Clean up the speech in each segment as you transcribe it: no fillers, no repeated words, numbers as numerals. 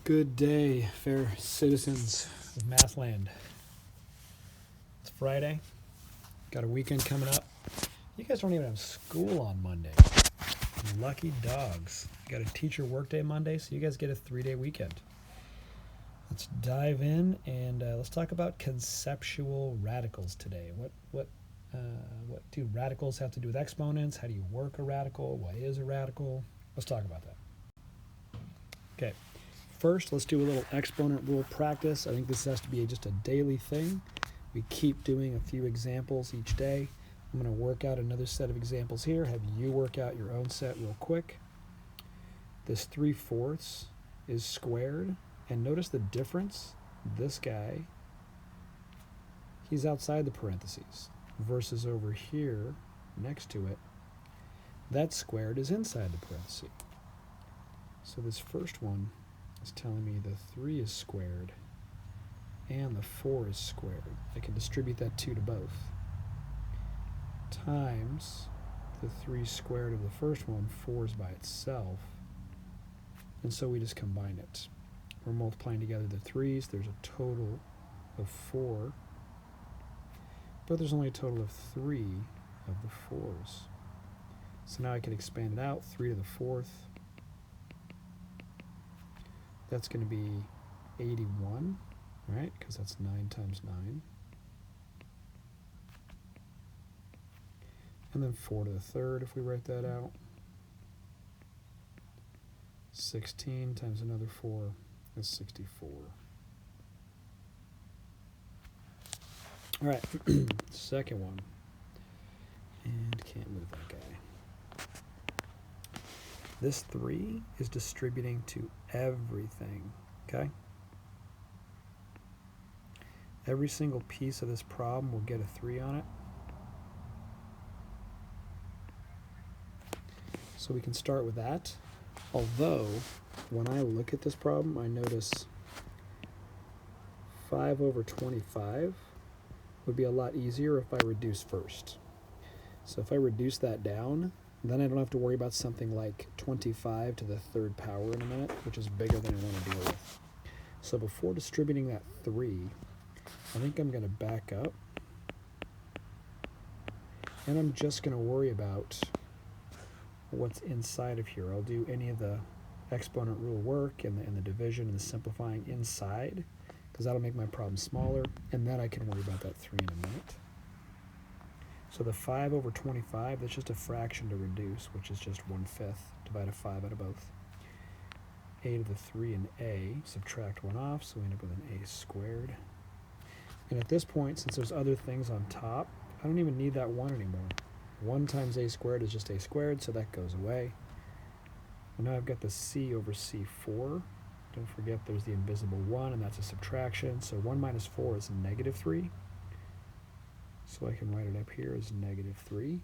Good day, fair citizens of Mathland. It's Friday. Got a weekend coming up. You guys don't even have school on Monday. Lucky dogs. Got a teacher workday Monday, so you guys get a 3-day weekend. Let's dive in and let's talk about conceptual radicals today. What do radicals have to do with exponents? How do you work a radical? What is a radical? Let's talk about that. Okay. First, let's do a little exponent rule practice. I think this has to be just a daily thing. We keep doing a few examples each day. I'm going to work out another set of examples here. Have you work out your own set real quick. This 3/4 is squared. And notice the difference. This guy, he's outside the parentheses. Versus over here, next to it, that squared is inside the parenthesis. So this first one is telling me the 3 is squared and the 4 is squared. I can distribute that 2 to both. Times the 3 squared of the first one, 4 is by itself. And so we just combine it. We're multiplying together the 3's. There's a total of 4. But there's only a total of 3 of the 4's. So now I can expand it out. 3 to the 4th. That's going to be 81, right? Because that's 9 times 9. And then 4 to the 3rd, if we write that out. 16 times another 4 is 64. All right, second one. And can't move that guy. This 3 is distributing to everything, okay? Every single piece of this problem will get a 3 on it. So we can start with that. Although, when I look at this problem, I notice 5/25 would be a lot easier if I reduce first. So if I reduce that down, then I don't have to worry about something like 25 to the 3rd power in a minute, which is bigger than I want to deal with. So before distributing that 3, I think I'm going to back up. And I'm just going to worry about what's inside of here. I'll do any of the exponent rule work and the division and the simplifying inside, because that'll make my problem smaller, and then I can worry about that 3 in a minute. So the 5/25, that's just a fraction to reduce, which is just 1/5. Divide a 5 out of both. A to the 3 and a, subtract 1 off, so we end up with an a squared. And at this point, since there's other things on top, I don't even need that 1 anymore. 1 times a squared is just a squared, so that goes away. And now I've got the c over c4. Don't forget there's the invisible 1, and that's a subtraction. So 1 minus 4 is -3. So I can write it up here as -3.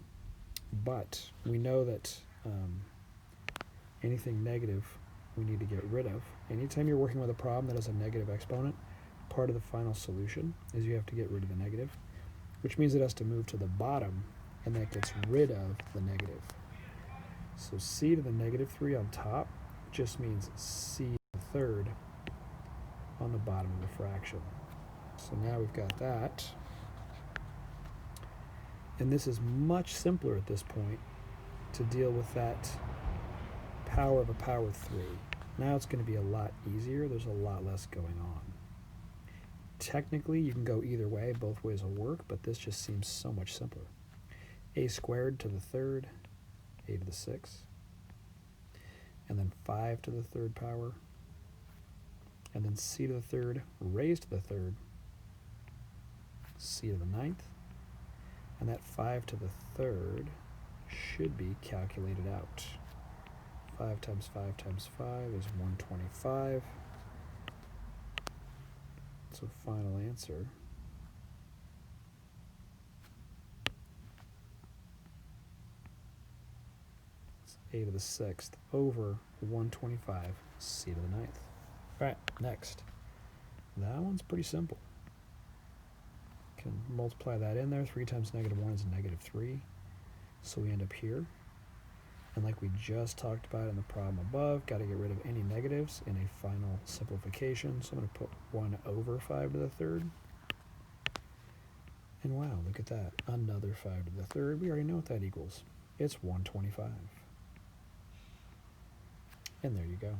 But we know that anything negative we need to get rid of. Anytime you're working with a problem that has a negative exponent, part of the final solution is you have to get rid of the negative, which means it has to move to the bottom, and that gets rid of the negative. So c to the -3 on top just means c to the 3rd on the bottom of the fraction. So now we've got that. And this is much simpler at this point to deal with that power of a power 3. Now it's going to be a lot easier. There's a lot less going on. Technically, you can go either way. Both ways will work, but this just seems so much simpler. A squared to the 3rd, a to the 6th, and then 5 to the 3rd power, and then c to the 3rd raised to the 3rd, c to the 9th, and that 5 to the 3rd should be calculated out. 5 times 5 times 5 is 125. So final answer is a to the 6th over 125 c to the 9th. All right, next. That one's pretty simple. Can multiply that in there. 3 times -1 is -3. So we end up here. And like we just talked about in the problem above, got to get rid of any negatives in a final simplification. So I'm going to put 1 over 5 to the third. And wow, look at that. Another 5 to the third. We already know what that equals. It's 125. And there you go.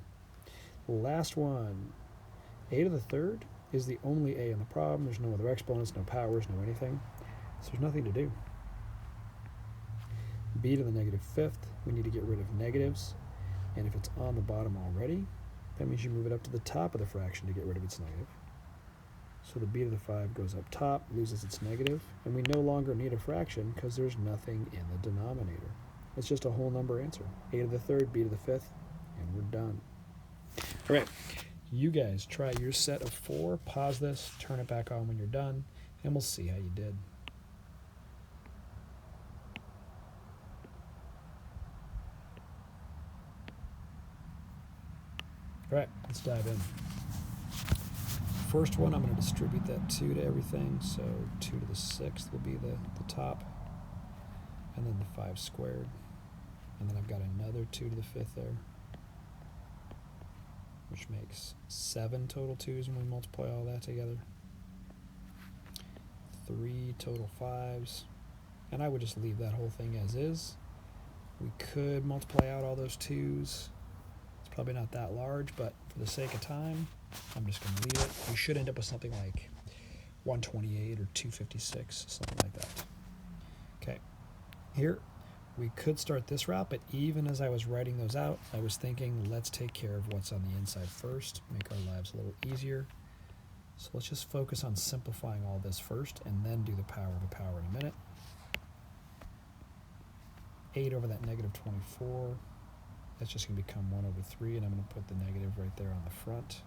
Last one. A to the third is the only a in the problem. There's no other exponents, no powers, no anything. So there's nothing to do. B to the negative fifth, we need to get rid of negatives. And if it's on the bottom already, that means you move it up to the top of the fraction to get rid of its negative. So the b to the 5 goes up top, loses its negative, and we no longer need a fraction because there's nothing in the denominator. It's just a whole number answer. A to the third, b to the fifth, and we're done. All right, you guys try your set of 4, pause this, turn it back on when you're done, and we'll see how you did. All right, let's dive in. First one, I'm going to distribute that 2 to everything, so 2 to the 6th will be the top, and then the 5 squared, and then I've got another 2 to the 5th there, which makes 7 total 2's when we multiply all that together, 3 total 5's, and I would just leave that whole thing as is. We could multiply out all those 2's. It's probably not that large, but for the sake of time, I'm just going to leave it. We should end up with something like 128 or 256, something like that. Okay, here we could start this route, but even as I was writing those out, I was thinking, let's take care of what's on the inside first, make our lives a little easier. So let's just focus on simplifying all this first, and then do the power of a power in a minute. 8 over that negative 24. That's just going to become 1 over 3, and I'm going to put the negative right there on the front.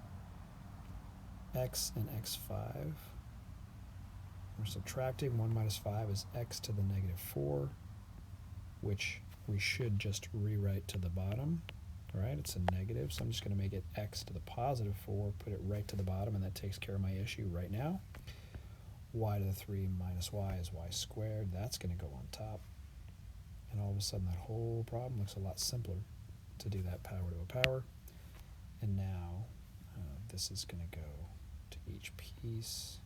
X and x5. We're subtracting. 1 minus 5 is x to the negative 4, which we should just rewrite to the bottom. All right, it's a negative, so I'm just going to make it x to the positive 4, put it right to the bottom, and that takes care of my issue right now. Y to the 3 minus y is y squared. That's going to go on top. And all of a sudden, that whole problem looks a lot simpler to do that power to a power. And now this is going to go to each piece.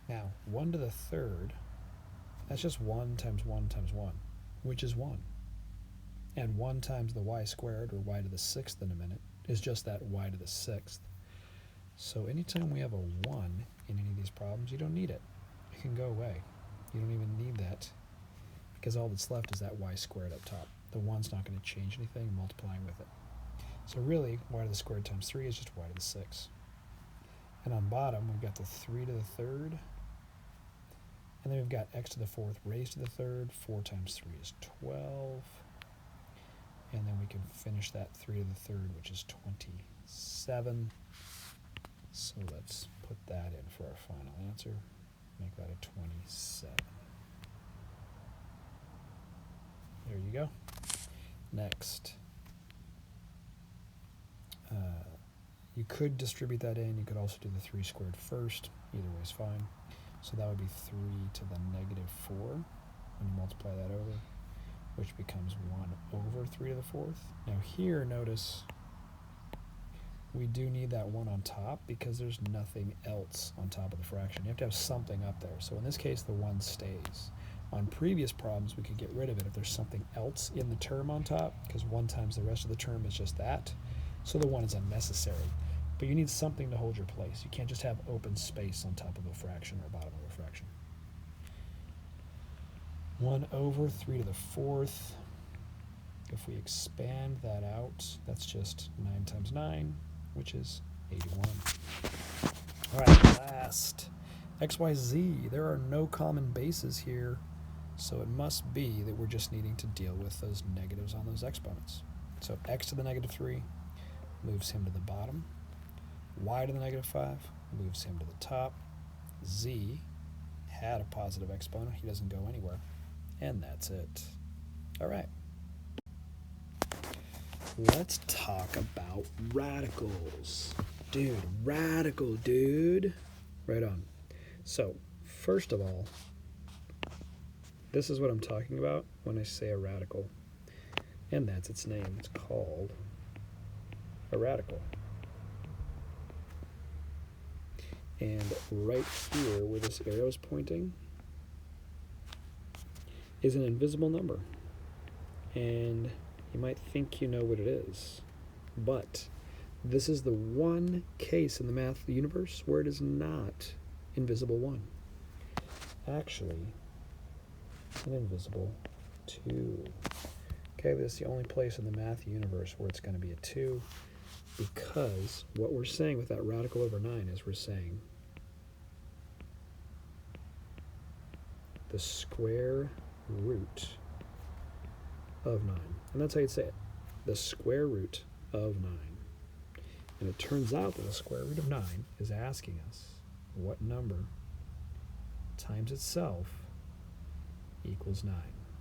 Now, 1 to the third, that's just 1 times 1 times 1, which is 1. And 1 times the y squared, or y to the 6th in a minute, is just that y to the 6th. So anytime we have a 1 in any of these problems, you don't need it. It can go away. You don't even need that, because all that's left is that y squared up top. The 1's not going to change anything, multiplying with it. So really, y to the squared times 3 is just y to the 6. And on bottom, we've got the 3 to the third, and then we've got x to the 4th raised to the third. 4 times 3 is 12. And then we can finish that 3 to the third, which is 27. So let's put that in for our final answer. Make that a 27. There you go. Next. You could distribute that in. You could also do the 3 squared first. Either way is fine. So that would be 3 to the negative 4 when you multiply that over, which becomes 1 over 3 to the 4th. Now here, notice we do need that 1 on top because there's nothing else on top of the fraction. You have to have something up there. So in this case, the 1 stays. On previous problems, we could get rid of it if there's something else in the term on top, because 1 times the rest of the term is just that. So the 1 is unnecessary. But you need something to hold your place. You can't just have open space on top of a fraction or bottom of a fraction. 1 over 3 to the 4th. If we expand that out, that's just 9 times 9, which is 81. All right, last. X, Y, Z. There are no common bases here, so it must be that we're just needing to deal with those negatives on those exponents. So x to the negative 3 moves him to the bottom. Y to the negative 5 moves him to the top. Z had a positive exponent. He doesn't go anywhere. And that's it. All right. Let's talk about radicals. Dude, radical, dude. Right on. So, first of all, This is what I'm talking about when I say a radical. And that's its name. It's called a radical. And right here where this arrow is pointing is an invisible number. And you might think you know what it is, but this is the one case in the math universe where it is not invisible 1. Actually, an invisible 2. Okay, this is the only place in the math universe where it's going to be a 2, because what we're saying with that radical over 9 is we're saying the square root of 9. And that's how you'd say it, the square root of 9. And it turns out that the square root of 9 is asking us what number times itself equals 9.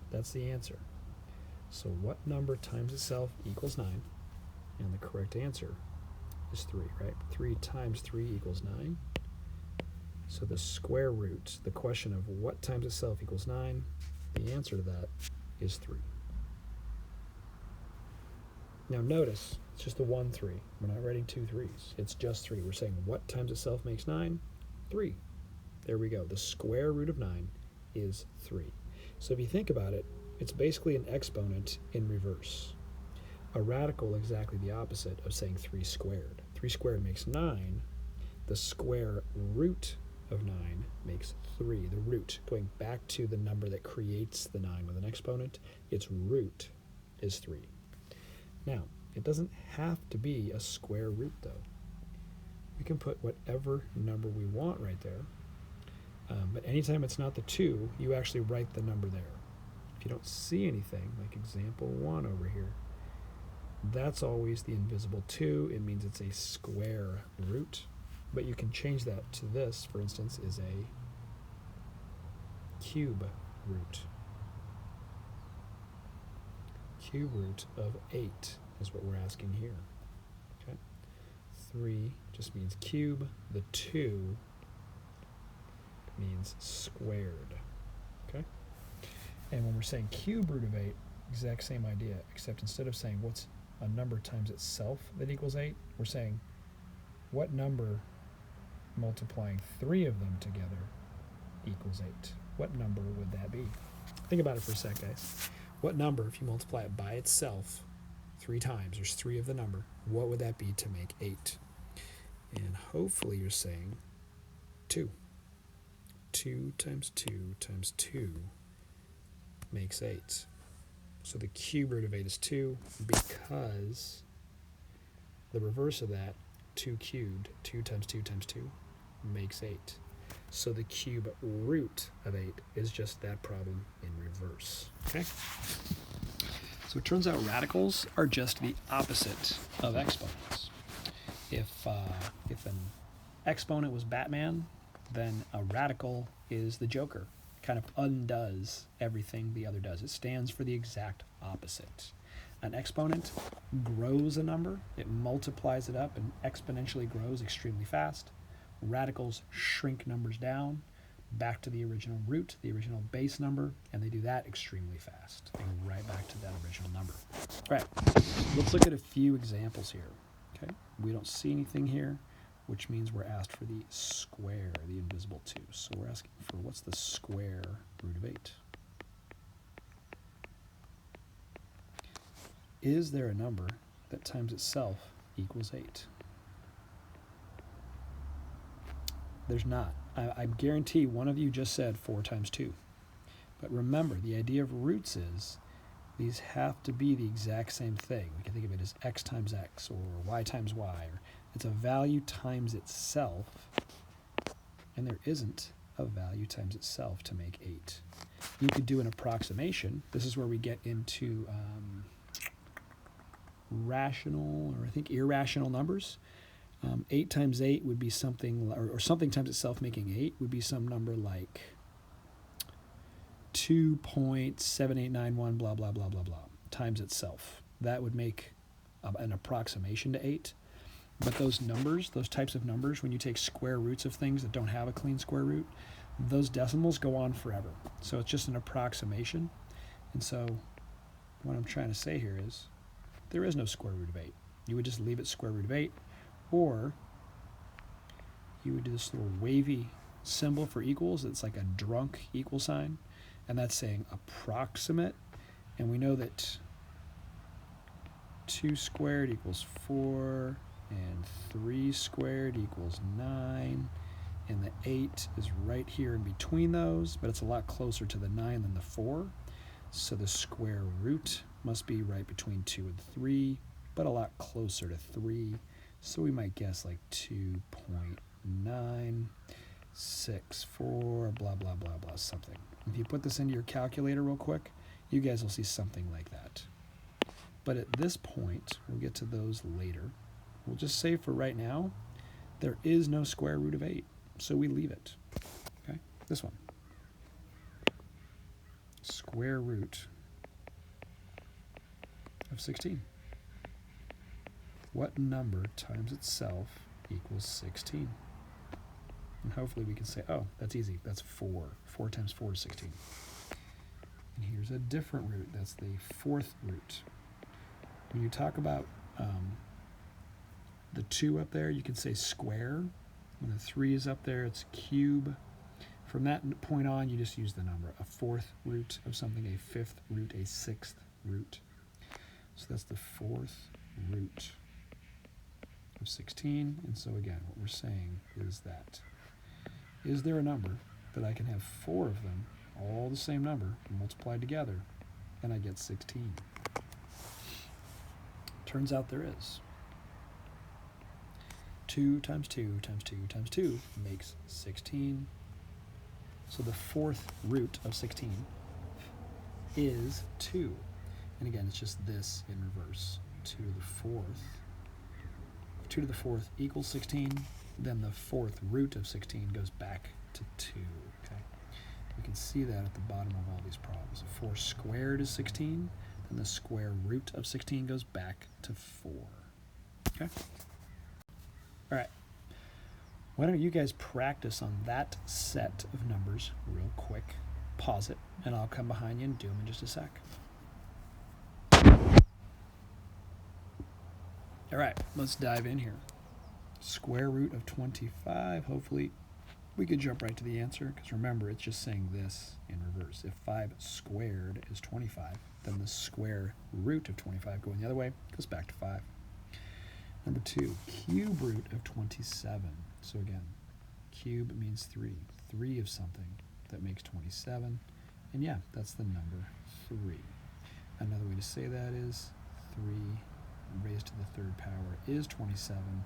That's the answer. So what number times itself equals 9? And the correct answer is 3, right? 3 times 3 equals 9. So the square root, the question of what times itself equals 9, the answer to that is 3. Now notice, it's just the 1, 3. We're not writing 2 3s. It's just 3. We're saying what times itself makes 9? 3. There we go. The square root of 9 is 3. So if you think about it, it's basically an exponent in reverse. A radical, exactly the opposite of saying 3 squared. 3 squared makes 9. The square root of 9 makes 3. The root, going back to the number that creates the 9 with an exponent, its root is 3. Now, it doesn't have to be a square root, though. We can put whatever number we want right there. But anytime it's not the 2, you actually write the number there. If you don't see anything, like example 1 over here, that's always the invisible 2. It means it's a square root. But you can change that to this, for instance, is a cube root. Cube root of 8 is what we're asking here. Okay? 3 just means cube. The 2 means squared. Okay? And when we're saying cube root of 8, exact same idea, except instead of saying what's a number times itself that equals 8, we're saying what number multiplying 3 of them together equals 8. What number would that be? Think about it for a sec, guys. What number, if you multiply it by itself 3 times, there's 3 of the number, what would that be to make 8? And hopefully you're saying 2. 2 times 2 times 2 makes 8. So the cube root of 8 is 2, because the reverse of that, 2 cubed, 2 times 2 times 2, makes 8. So the cube root of 8 is just that problem in reverse. Okay? So it turns out radicals are just the opposite of exponents. If an exponent was Batman, then a radical is the Joker. It kind of undoes everything the other does. It stands for the exact opposite. An exponent grows a number, it multiplies it up and exponentially grows extremely fast. Radicals shrink numbers down back to the original root, the original base number, and they do that extremely fast. They go right back to that original number. All right, let's look at a few examples here. Okay, we don't see anything here, which means we're asked for the square, the invisible 2. So we're asking for what's the square root of 8? Is there a number that times itself equals 8? There's not. I guarantee one of you just said 4 times 2. But remember, the idea of roots is these have to be the exact same thing. We can think of it as x times x or y times y. Or it's a value times itself, and there isn't a value times itself to make 8. You could do an approximation. This is where we get into rational, or I think irrational numbers. 8 times 8 would be something, or something times itself making 8 would be some number like 2.7891 blah, blah, blah, blah, blah, times itself. That would make an approximation to 8. But those numbers, those types of numbers, when you take square roots of things that don't have a clean square root, those decimals go on forever. So it's just an approximation. And so what I'm trying to say here is there is no square root of 8. You would just leave it square root of 8, or you would do this little wavy symbol for equals. It's like a drunk equal sign, and that's saying approximate. And we know that 2 squared equals 4, and 3 squared equals 9, and the 8 is right here in between those, but it's a lot closer to the 9 than the 4. So the square root must be right between 2 and 3, but a lot closer to 3. So we might guess like 2.964, blah, blah, blah, blah, something. If you put this into your calculator real quick, you guys will see something like that. But at this point, we'll get to those later. We'll just say for right now, there is no square root of 8, so we leave it. Okay, this one. Square root of 16. What number times itself equals 16? And hopefully we can say, oh, that's easy. That's 4. 4 times 4 is 16. And here's a different root. That's the 4th root. When you talk about the 2 up there, you can say square. When the 3 is up there, it's cube. From that point on, you just use the number. A 4th root of something, a 5th root, a 6th root. So that's the 4th root of 16. And so again, what we're saying is that, is there a number that I can have 4 of them, all the same number, multiplied together, and I get 16? Turns out there is. 2 times 2 times 2 times 2 makes 16. So the 4th root of 16 is 2. And again, it's just this in reverse. 2 to the 4th. 2 to the 4th equals 16. Then the 4th root of 16 goes back to 2. Okay? We can see that at the bottom of all these problems. 4 squared is 16. Then the square root of 16 goes back to 4. Okay? All right. Why don't you guys practice on that set of numbers real quick. Pause it, and I'll come behind you and do them in just a sec. All right, let's dive in here. Square root of 25. Hopefully we could jump right to the answer, because remember, it's just saying this in reverse. If 5 squared is 25, then the square root of 25 going the other way goes back to 5. Number 2, cube root of 27. So again, cube means 3. 3 of something that makes 27. And yeah, that's the number 3. Another way to say that is 3 raised to the 3rd power is 27.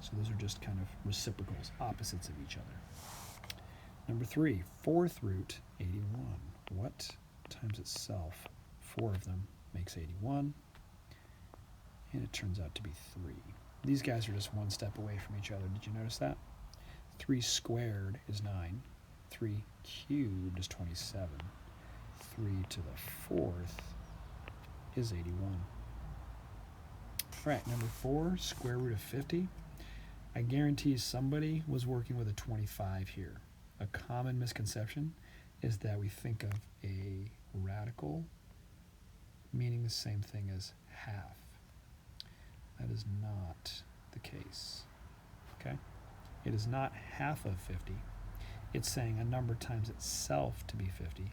So those are just kind of reciprocals, opposites of each other. Number 3, 4th root 81. What times itself? 4 of them makes 81. And it turns out to be 3. These guys are just one step away from each other. Did you notice that? 3 squared is 9. 3 cubed is 27. 3 to the 4th is 81. All right, number 4, square root of 50. I guarantee somebody was working with a 25 here. A common misconception is that we think of a radical meaning the same thing as half. That is not the case. Okay? It is not half of 50. It's saying a number times itself to be 50.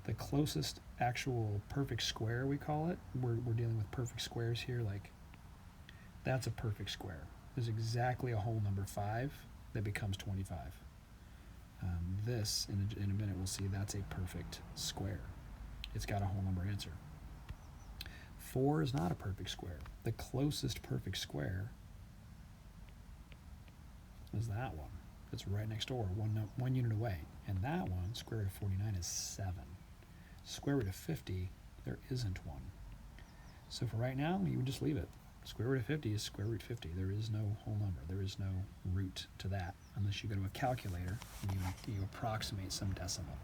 The closest actual perfect square, we call it, we're dealing with perfect squares here, like that's a perfect square. There's exactly a whole number 5 that becomes 25. This, in a minute, we'll see that's a perfect square. It's got a whole number answer. 4 is not a perfect square. The closest perfect square is that one. It's right next door, one unit away. And that one, square root of 49, is 7. Square root of 50, there isn't one. So for right now, you would just leave it. Square root of 50 is square root 50. There is no whole number. There is no root to that unless you go to a calculator and you approximate some decimal.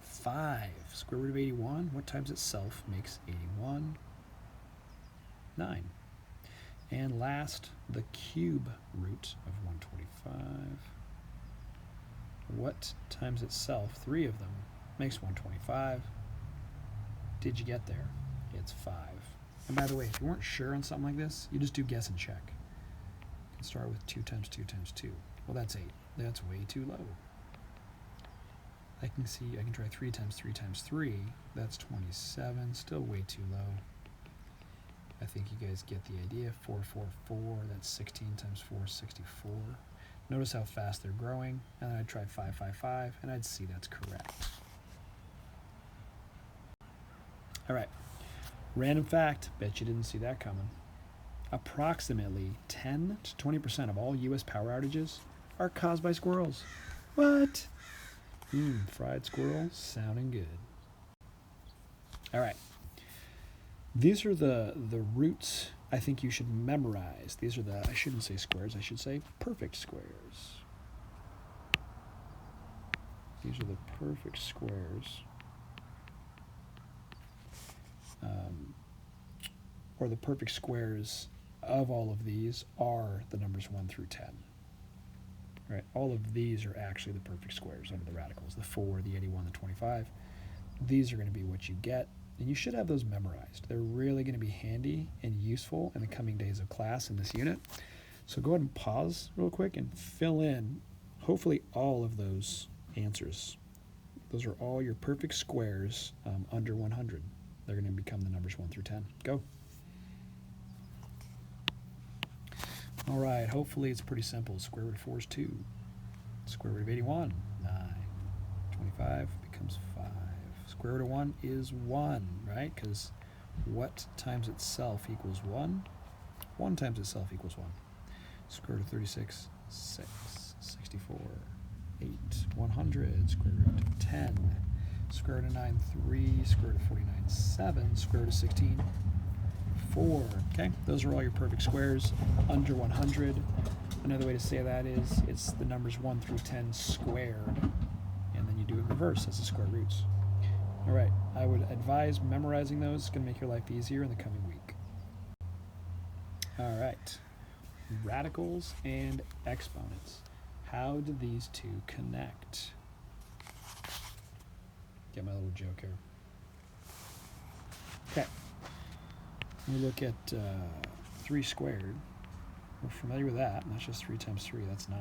5, square root of 81. What times itself makes 81? 9. And last, the cube root of 125. What times itself, 3 of them, makes 125. Did you get there? It's 5. And by the way, if you weren't sure on something like this, you just do guess and check. You can start with 2 times 2 times 2. Well, that's 8. That's way too low. I can try 3 times 3 times 3. That's 27. Still way too low. I think you guys get the idea. 4, 4, 4. That's 16 times 4 is 64. Notice how fast they're growing. And then I'd try 5, 5, 5, and I'd see that's correct. All right. Random fact. Bet you didn't see that coming. Approximately 10 to 20% of all U.S. power outages are caused by squirrels. What? Fried squirrel, sounding good. All right. These are the roots I think you should memorize. These are I shouldn't say squares, I should say perfect squares. These are the perfect squares. Or the perfect squares of all of these are the numbers 1 through 10. Right? All of these are actually the perfect squares under the radicals. The 4, the 81, the 25. These are going to be what you get. And you should have those memorized. They're really going to be handy and useful in the coming days of class in this unit. So go ahead and pause real quick and fill in, hopefully, all of those answers. Those are all your perfect squares under 100. They're going to become the numbers 1 through 10. Go. All right, hopefully it's pretty simple. Square root of 4 is 2. Square root of 81, 9. 25 becomes 5. Square root of 1 is 1, right? Because what times itself equals 1? 1 times itself equals 1. Square root of 36, 6. 64, 8. 100, square root of 10. Square root of 9, 3. Square root of 49, 7. Square root of 16, 4. Okay, those are all your perfect squares under 100. Another way to say that is it's the numbers 1 through 10 squared, and then you do it in reverse as the square roots. All right, I would advise memorizing those. It's going to make your life easier in the coming week. All right, radicals and exponents. How do these two connect? Get my little joke here. Okay. We look at 3 squared. We're familiar with that, and that's just 3 times 3, that's 9.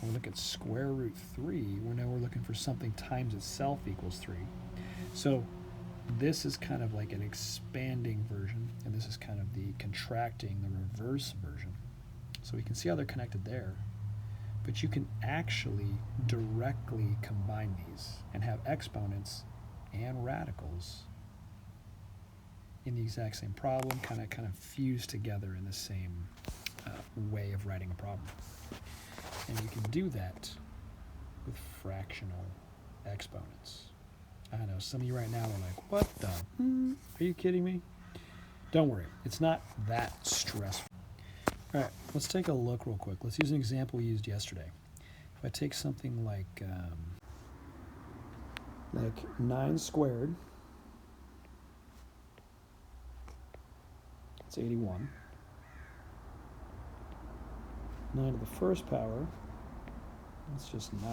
When we look at square root 3, we know we're looking for something times itself equals 3. So this is kind of like an expanding version, and this is kind of the contracting, the reverse version. So we can see how they're connected there. But you can actually directly combine these and have exponents and radicals in the exact same problem, kind of fused together in the same way of writing a problem. And you can do that with fractional exponents. I know some of you right now are like, what the? Are you kidding me? Don't worry, it's not that stressful. All right, let's take a look real quick. Let's use an example we used yesterday. If I take something like 9 squared, it's 81. 9 to the first power, that's just 9.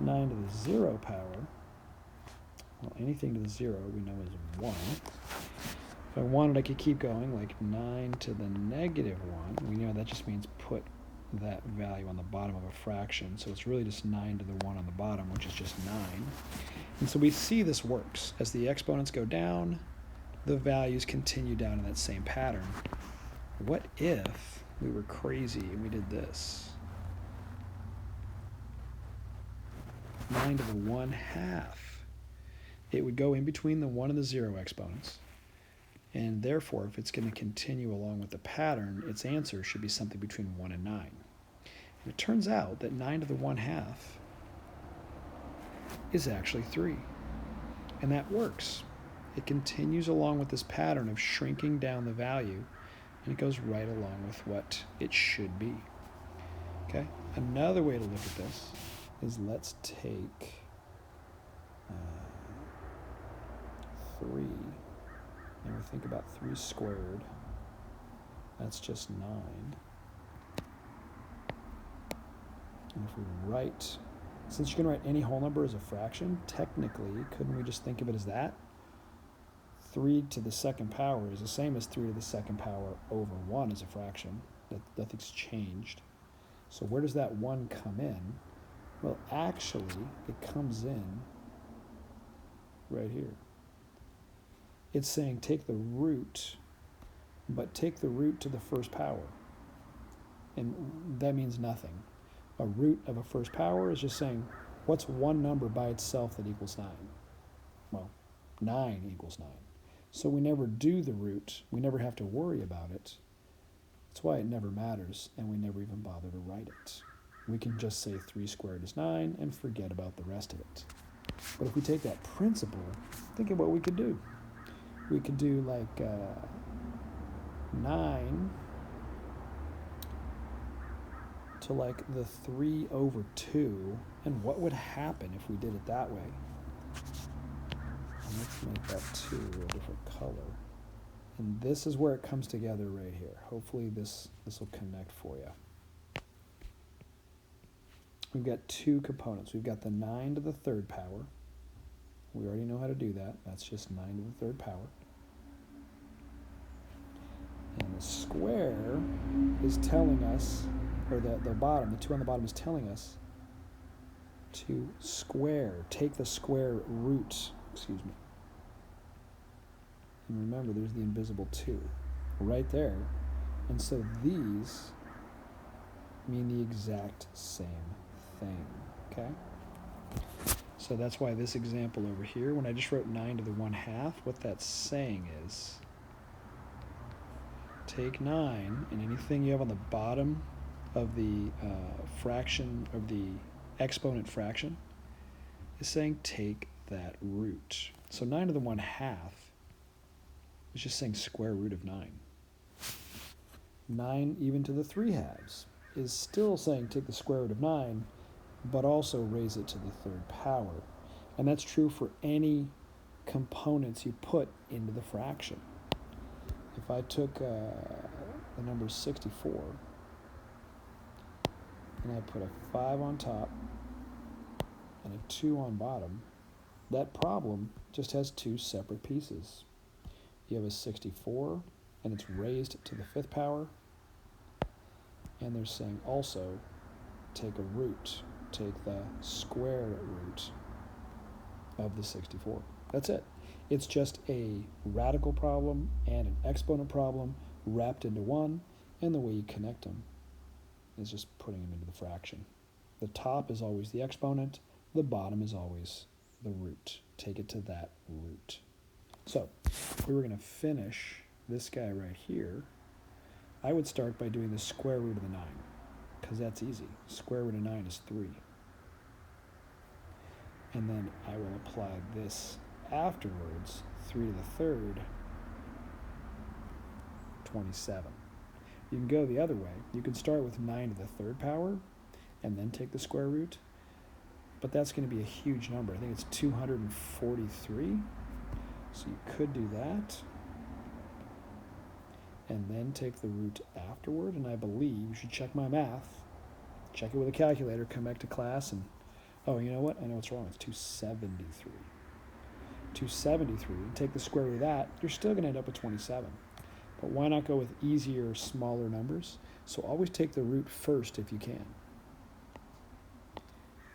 9 to the 0 power, well, anything to the 0 we know is 1. If I wanted, I could keep going, like 9 to the negative 1. We know that just means put that value on the bottom of a fraction. So it's really just 9 to the 1 on the bottom, which is just 9. And so we see this works. As the exponents go down, the values continue down in that same pattern. What if we were crazy and we did this? 9 to the 1/2. It would go in between the 1 and the 0 exponents. And therefore, if it's going to continue along with the pattern, its answer should be something between 1 and 9. And it turns out that 9 to the 1/2 is actually 3. And that works. It continues along with this pattern of shrinking down the value, and it goes right along with what it should be. Okay? Another way to look at this is let's take 3. And we think about 3 squared, that's just 9. And if we write, since you can write any whole number as a fraction, technically, couldn't we just think of it as that? 3 to the second power is the same as 3 to the second power over 1 as a fraction. Nothing's changed. So where does that 1 come in? Well, actually, it comes in right here. It's saying take the root, but take the root to the first power. And that means nothing. A root of a first power is just saying, what's one number by itself that equals 9? Well, 9 equals 9. So we never do the root. We never have to worry about it. That's why it never matters, and we never even bother to write it. We can just say 3 squared is 9 and forget about the rest of it. But if we take that principle, think of what we could do. We could do like 9 to like the 3 over 2, and what would happen if we did it that way? And let's make that 2 a different color. And this is where it comes together right here. Hopefully this will connect for you. We've got 2 components. We've got the 9 to the third power. We already know how to do that. That's just 9 to the third power. And the square is telling us, or the bottom, the 2 on the bottom is telling us to square, take the square root, excuse me. And remember, there's the invisible 2 right there. And so these mean the exact same thing, okay? So that's why this example over here, when I just wrote 9 to the 1/2, what that's saying is take 9 and anything you have on the bottom of the fraction, of the exponent fraction, is saying take that root. So 9 to the 1/2 is just saying square root of 9. 9 even to the 3/2 is still saying take the square root of 9, but also raise it to the third power. And that's true for any components you put into the fraction. If I took the number 64 and I put a 5 on top and a 2 on bottom, that problem just has 2 separate pieces. You have a 64 and it's raised to the 5th power, and they're saying also take a root, take the square root of the 64. That's it. It's just a radical problem and an exponent problem wrapped into one, and the way you connect them is just putting them into the fraction. The top is always the exponent, the bottom is always the root. Take it to that root. So if we were going to finish this guy right here, I would start by doing the square root of the 9, because that's easy. Square root of 9 is 3. And then I will apply this afterwards, 3 to the third, 27. You can go the other way. You can start with 9 to the third power and then take the square root, but that's going to be a huge number. I think it's 243. So you could do that and then take the root afterward, and I believe, you should check my math, check it with a calculator, come back to class, and oh, you know what? I know what's wrong. It's 273. 273, take the square root of that, you're still going to end up with 27. But why not go with easier, smaller numbers? So always take the root first if you can.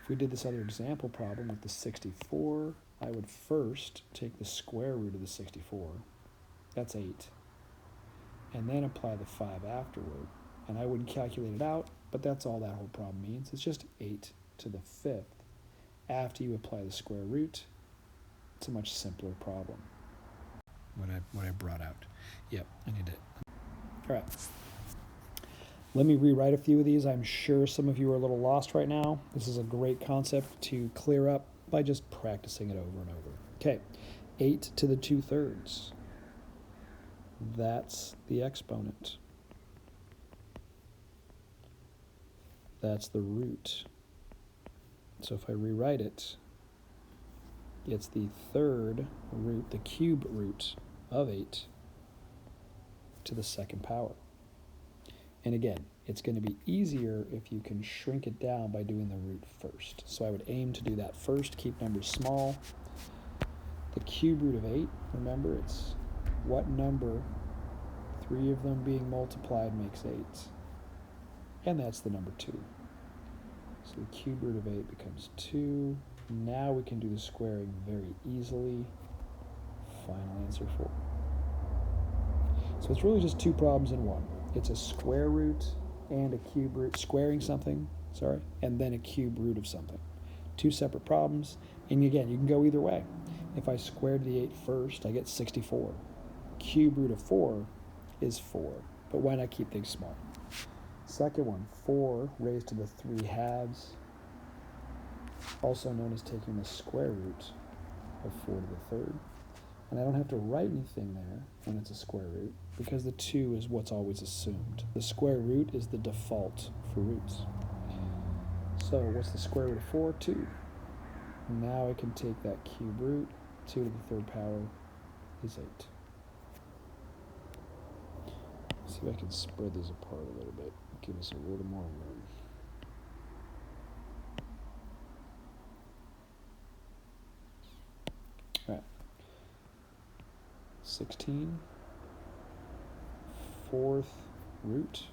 If we did this other example problem with the 64, I would first take the square root of the 64. That's 8. And then apply the 5 afterward. And I wouldn't calculate it out, but that's all that whole problem means. It's just 8 to the 5th. After you apply the square root, it's a much simpler problem. What I brought out. Yep, I need it. All right. Let me rewrite a few of these. I'm sure some of you are a little lost right now. This is a great concept to clear up by just practicing it over and over. Okay, 8 to the 2/3. That's the exponent. That's the root. So if I rewrite it, it's the third root, the cube root of 8 to the second power. And again, It's going to be easier if you can shrink it down by doing the root first. So I would aim to do that first, keep numbers small. The cube root of 8, remember, it's what number 3 of them being multiplied makes 8. And that's the number 2. So the cube root of 8 becomes 2. Now we can do the squaring very easily. Final answer 4. So it's really just 2 problems in one. It's a square root and a cube root, squaring something, and then a cube root of something. 2 separate problems, and again, you can go either way. If I squared the 8 first, I get 64. Cube root of 4 is 4, but why not keep things small? Second one, 4 raised to the 3/2, also known as taking the square root of 4 to the 3rd. And I don't have to write anything there when it's a square root, because the 2 is what's always assumed. The square root is the default for roots. So what's the square root of 4? 2. Now I can take that cube root, 2 to the 3rd power is 8. See if I can spread these apart a little bit, give us a little more room. All right. 16, 4th root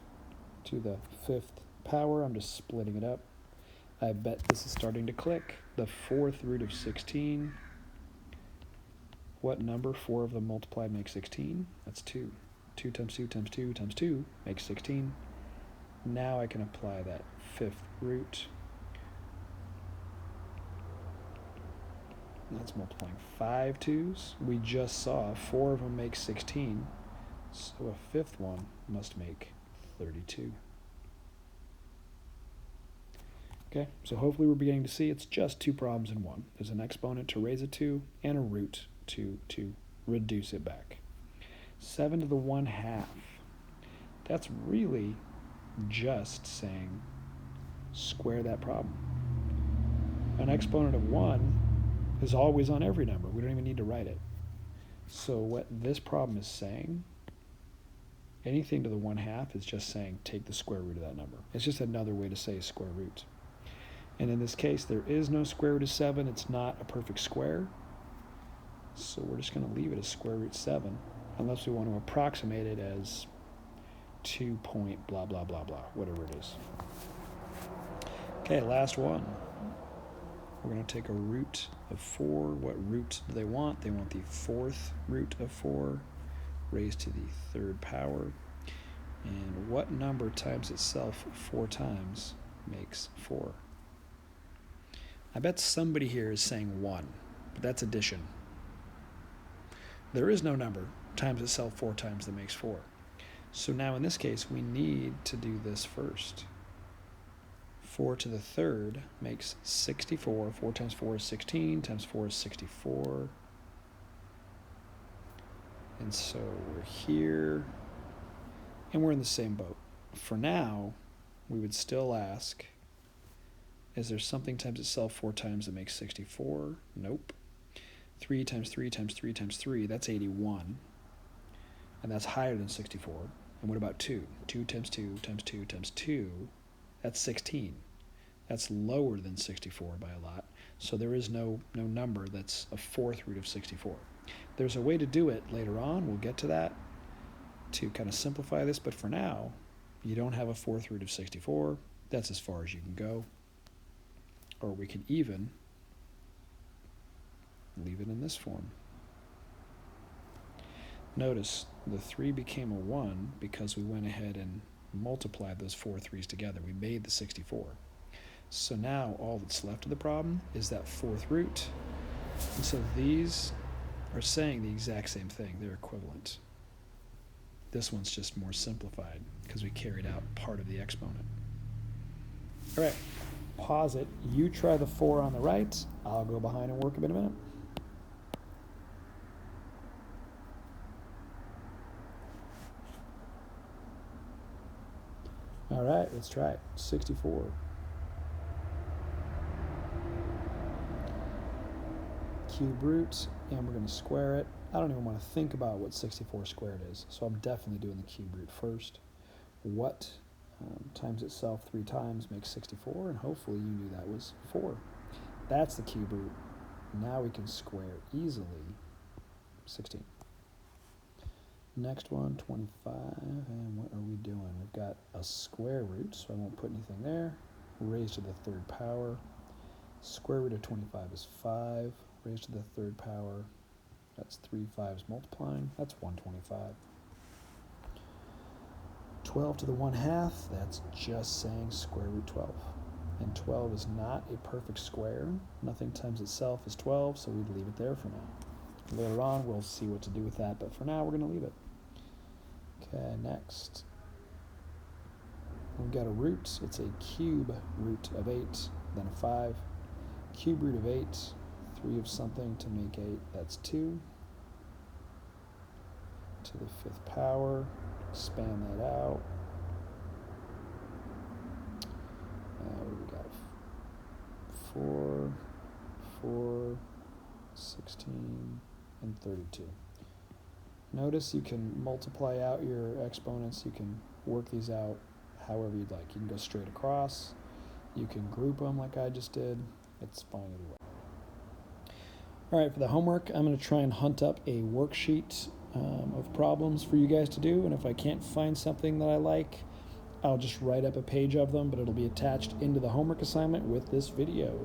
to the 5th power. I'm just splitting it up. I bet this is starting to click. The 4th root of 16. What number 4 of them multiplied makes 16? That's 2. 2 times 2 times 2 times 2 makes 16. Now I can apply that 5th root. That's multiplying 5 2's. We just saw 4 of them make 16, so a 5th one must make 32. Okay, so hopefully we're beginning to see it's just 2 problems in one. There's an exponent to raise it to and a root to reduce it back. 7 to the 1/2. That's really just saying square that problem. An exponent of 1 is always on every number. We don't even need to write it. So what this problem is saying, anything to the 1/2 is just saying take the square root of that number. It's just another way to say square root. And in this case, there is no square root of 7. It's not a perfect square. So we're just going to leave it as square root 7, unless we want to approximate it as 2 point blah, blah, blah, blah, whatever it is. Okay, last one. We're going to take a root of 4. What root do they want? They want the 4th root of 4 raised to the 3rd power. And what number times itself 4 times makes 4? I bet somebody here is saying 1, but that's addition. There is no number times itself 4 times that makes 4. So now in this case, we need to do this first. 4 to the 3rd makes 64. 4 times 4 is 16, times 4 is 64. And so we're here, and we're in the same boat. For now, we would still ask, is there something times itself 4 times that makes 64? Nope. 3 times 3 times 3 times 3, that's 81. And that's higher than 64. And what about 2? 2 times 2 times 2 times 2, that's 16. That's lower than 64 by a lot. So there is no number that's a 4th root of 64. There's a way to do it later on, we'll get to that, to kind of simplify this, but for now, you don't have a 4th root of 64. That's as far as you can go. Or we can even leave it in this form. Notice the 3 became a 1 because we went ahead and multiplied those 4 3's together. We made the 64. So now all that's left of the problem is that 4th root. And so these are saying the exact same thing. They're equivalent. This one's just more simplified because we carried out part of the exponent. All right, pause it. You try the 4 on the right. I'll go behind and work a minute. All right, let's try it. 64. Cube root, and we're going to square it. I don't even want to think about what 64 squared is, so I'm definitely doing the cube root first. What times itself 3 times makes 64, and hopefully you knew that was 4. That's the cube root. Now we can square easily 16. Next one, 25, and what are we doing? We've got a square root, so I won't put anything there. Raised to the 3rd power. Square root of 25 is 5. Raised to the 3rd power. That's 3 5s multiplying. That's 125. 12 to the 1/2, that's just saying square root 12. And 12 is not a perfect square. Nothing times itself is 12, so we'd leave it there for now. Later on, we'll see what to do with that, but for now, we're going to leave it. Okay, next. We've got a root. It's a cube root of 8, then a 5. Cube root of 8, 3 of something to make 8, that's 2. To the 5th power, expand that out. What do we got? 4, 4, 16, and 32. Notice you can multiply out your exponents. You can work these out however you'd like. You can go straight across. You can group them like I just did. It's fine either way. All right, for the homework, I'm going to try and hunt up a worksheet of problems for you guys to do. And if I can't find something that I like, I'll just write up a page of them, but it'll be attached into the homework assignment with this video.